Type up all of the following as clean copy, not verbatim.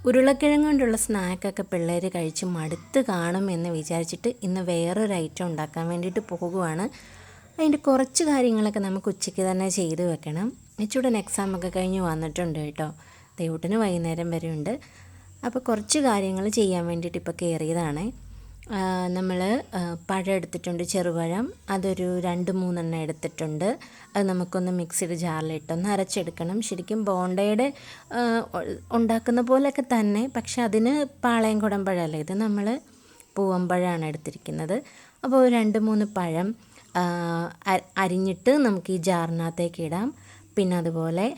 ഉരുളക്കിഴങ്ങ് കൊണ്ടുള്ള സ്നാക്കൊക്കെ പിള്ളേർ കഴിച്ച് മടുത്ത് കാണും എന്ന് വിചാരിച്ചിട്ട് ഇന്ന് വേറൊരു ഐറ്റം ഉണ്ടാക്കാൻ വേണ്ടിയിട്ട് പോകുവാണ്. അതിൻ്റെ കുറച്ച് കാര്യങ്ങളൊക്കെ നമുക്ക് ഉച്ചയ്ക്ക് തന്നെ ചെയ്ത് വെക്കണം. ഇച്ചൂടൻ എക്സാമൊക്കെ കഴിഞ്ഞ് വന്നിട്ടുണ്ട് കേട്ടോ. ദൈവത്തിന് വൈകുന്നേരം വരെ ഉണ്ട്. അപ്പോൾ കുറച്ച് കാര്യങ്ങൾ ചെയ്യാൻ വേണ്ടിയിട്ട് ഇപ്പോൾ കയറിയതാണ്. നമ്മൾ പഴം എടുത്തിട്ടുണ്ട്, ചെറുപഴം. അതൊരു 2-3 എടുത്തിട്ടുണ്ട്. അത് നമുക്കൊന്ന് മിക്സിയുടെ ജാറിലിട്ടൊന്ന് അരച്ചെടുക്കണം. ശരിക്കും ബോണ്ടയുടെ ഉണ്ടാക്കുന്ന പോലെയൊക്കെ തന്നെ, പക്ഷെ അതിന് പാളയംകുടം പഴമല്ല, ഇത് നമ്മൾ പൂവമ്പഴമാണ് എടുത്തിരിക്കുന്നത്. അപ്പോൾ 2-3 പഴം അരിഞ്ഞിട്ട് നമുക്ക് ഈ ജാറിനകത്തേക്ക് ഇടാം. പിന്നെ അതുപോലെ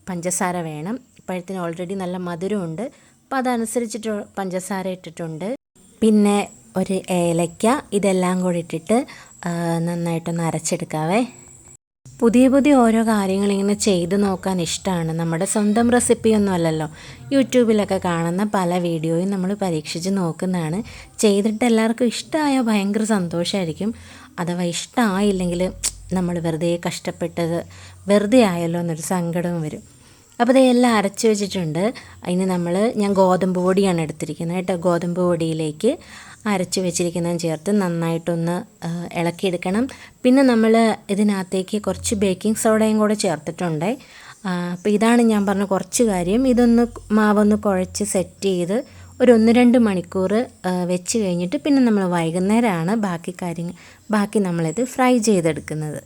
പഞ്ചസാര വേണം. പഴത്തിന് ഓൾറെഡി നല്ല മധുരമുണ്ട്, അപ്പോൾ അതനുസരിച്ചിട്ട് പഞ്ചസാര ഇട്ടിട്ടുണ്ട്. പിന്നെ ഒരു ഏലയ്ക്ക, ഇതെല്ലാം കൂടി ഇട്ടിട്ട് നന്നായിട്ടൊന്ന് അരച്ചെടുക്കാവേ. പുതിയ ഓരോ കാര്യങ്ങളിങ്ങനെ ചെയ്ത് നോക്കാൻ ഇഷ്ടമാണ്. നമ്മുടെ സ്വന്തം റെസിപ്പിയൊന്നും അല്ലല്ലോ, യൂട്യൂബിലൊക്കെ കാണുന്ന പല വീഡിയോയും നമ്മൾ പരീക്ഷിച്ച് നോക്കുന്നതാണ്. ചെയ്തിട്ട് എല്ലാവർക്കും ഇഷ്ടമായാൽ ഭയങ്കര സന്തോഷമായിരിക്കും. അഥവാ ഇഷ്ടമായില്ലെങ്കിൽ നമ്മൾ വെറുതെ കഷ്ടപ്പെട്ടത് വെറുതെ ആയല്ലോ എന്നൊരു സങ്കടവും വരും. അപ്പോൾ ഇതെല്ലാം അരച്ച് വെച്ചിട്ടുണ്ട്. അതിന് ഞാൻ ഗോതമ്പ് പൊടിയാണ് എടുത്തിരിക്കുന്നത് കേട്ടോ. ഗോതമ്പ് പൊടിയിലേക്ക് അരച്ച് വെച്ചിരിക്കുന്നതും ചേർത്ത് നന്നായിട്ടൊന്ന് ഇളക്കിയെടുക്കണം. പിന്നെ നമ്മൾ ഇതിനകത്തേക്ക് കുറച്ച് ബേക്കിംഗ് സോഡയും കൂടെ ചേർത്തിട്ടുണ്ട്. അപ്പോൾ ഇതാണ് ഞാൻ പറഞ്ഞ കുറച്ച് കാര്യം. ഇതൊന്ന് മാവൊന്ന് കുഴച്ച് സെറ്റ് ചെയ്ത് ഒരു 1-2 മണിക്കൂർ വെച്ച് കഴിഞ്ഞിട്ട് പിന്നെ നമ്മൾ വൈകുന്നേരമാണ് ബാക്കി നമ്മളിത് ഫ്രൈ ചെയ്തെടുക്കുന്നത്.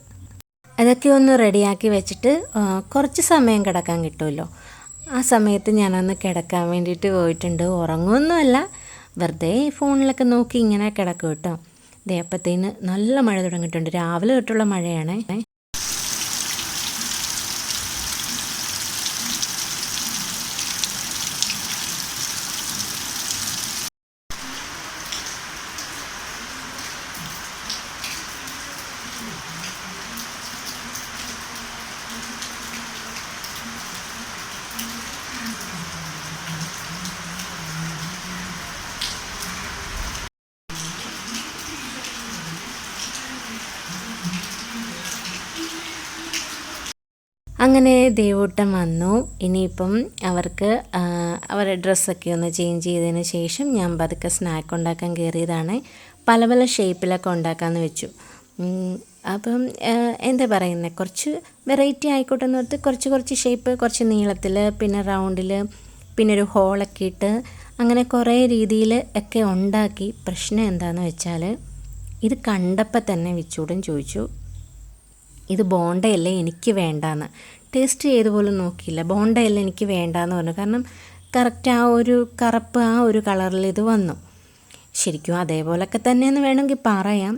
അതൊക്കെ ഒന്ന് റെഡിയാക്കി വെച്ചിട്ട് കുറച്ച് സമയം കിടക്കാൻ കിട്ടുമല്ലോ. ആ സമയത്ത് ഞാനൊന്ന് കിടക്കാൻ വേണ്ടിയിട്ട് പോയിട്ടുണ്ട്. ഉറങ്ങുമൊന്നുമല്ല, വെറുതെ ഫോണിലൊക്കെ നോക്കി ഇങ്ങനെ കിടക്കും കേട്ടോ. അപ്പോഴത്തേന് നല്ല മഴ തുടങ്ങിയിട്ടുണ്ട്. രാവിലെ തൊട്ടുള്ള മഴയാണ്. അങ്ങനെ ദേവൂട്ടം വന്നു. ഇനിയിപ്പം അവർക്ക് അവരുടെ ഡ്രസ്സൊക്കെ ഒന്ന് ചേഞ്ച് ചെയ്തതിന് ശേഷം ഞാൻ പതുക്കെ സ്നാക്ക് ഉണ്ടാക്കാൻ കയറിയതാണ്. പല ഷേപ്പിലൊക്കെ ഉണ്ടാക്കാമെന്ന് വെച്ചു. അപ്പം എന്താ പറയുന്നത്, കുറച്ച് വെറൈറ്റി ആയിക്കോട്ടെ എന്ന് ഓർത്ത് കുറച്ച് ഷേപ്പ്, കുറച്ച് നീളത്തിൽ, പിന്നെ റൗണ്ടിൽ, പിന്നെ ഒരു ഹോളൊക്കെ ഇട്ട് അങ്ങനെ കുറേ രീതിയിൽ ഒക്കെ ഉണ്ടാക്കി. പ്രശ്നം എന്താണെന്ന് വെച്ചാൽ ഇത് കണ്ടപ്പോൾ തന്നെ വിച്ചൂടൻ ചോദിച്ചു, ഇത് ബോണ്ടയല്ലേ എനിക്ക് വേണ്ടാന്ന്. ടേസ്റ്റ് ചെയ്ത് പോലും നോക്കിയില്ല. ബോണ്ടയല്ലേ എനിക്ക് വേണ്ടാന്ന് പറഞ്ഞു. കാരണം കറക്റ്റ് ആ ഒരു കറുപ്പ് ആ ഒരു കളറിൽ ഇത് വന്നു. ശരിക്കും അതേപോലൊക്കെ തന്നെയെന്ന് വേണമെങ്കിൽ പറയാം.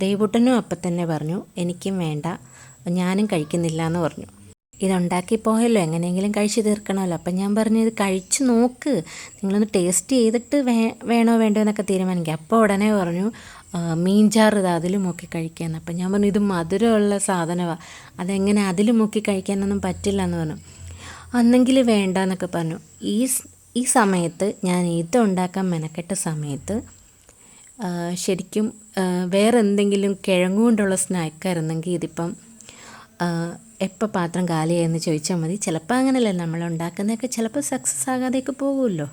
ദേവൂട്ടനും അപ്പം തന്നെ പറഞ്ഞു എനിക്കും വേണ്ട, ഞാനും കഴിക്കുന്നില്ല എന്ന് പറഞ്ഞു. ഇതുണ്ടാക്കി പോയല്ലോ, എങ്ങനെയെങ്കിലും കഴിച്ച് തീർക്കണമല്ലോ. അപ്പം ഞാൻ പറഞ്ഞു ഇത് കഴിച്ച് നോക്ക്, നിങ്ങളൊന്ന് ടേസ്റ്റ് ചെയ്തിട്ട് വേണോ വേണ്ടോ എന്നൊക്കെ തീരുമാനിക്കുക. അപ്പോൾ ഉടനെ പറഞ്ഞു മീൻചാറ് അതിൽ മുക്കി കഴിക്കാമെന്ന്. അപ്പം ഞാൻ പറഞ്ഞു ഇത് മധുരമുള്ള സാധനമാണ്, അതെങ്ങനെ അതിൽ മുക്കി കഴിക്കാനൊന്നും പറ്റില്ല എന്ന് പറഞ്ഞു. അന്നെങ്കിൽ വേണ്ട എന്നൊക്കെ പറഞ്ഞു. ഈ സമയത്ത് ഞാൻ ഇതുണ്ടാക്കാൻ മെനക്കെട്ട സമയത്ത് ശരിക്കും വേറെ എന്തെങ്കിലും കിഴങ്ങുകൊണ്ടുള്ള സ്നാക്കായിരുന്നെങ്കിൽ ഇതിപ്പം എപ്പോൾ പാത്രം കാലിയായെന്ന് ചോദിച്ചാൽ മതി. ചിലപ്പോൾ അങ്ങനെയല്ല, നമ്മൾ ഉണ്ടാക്കുന്നതൊക്കെ ചിലപ്പോൾ സക്സസ് ആകാതെയൊക്കെ പോകുമല്ലോ.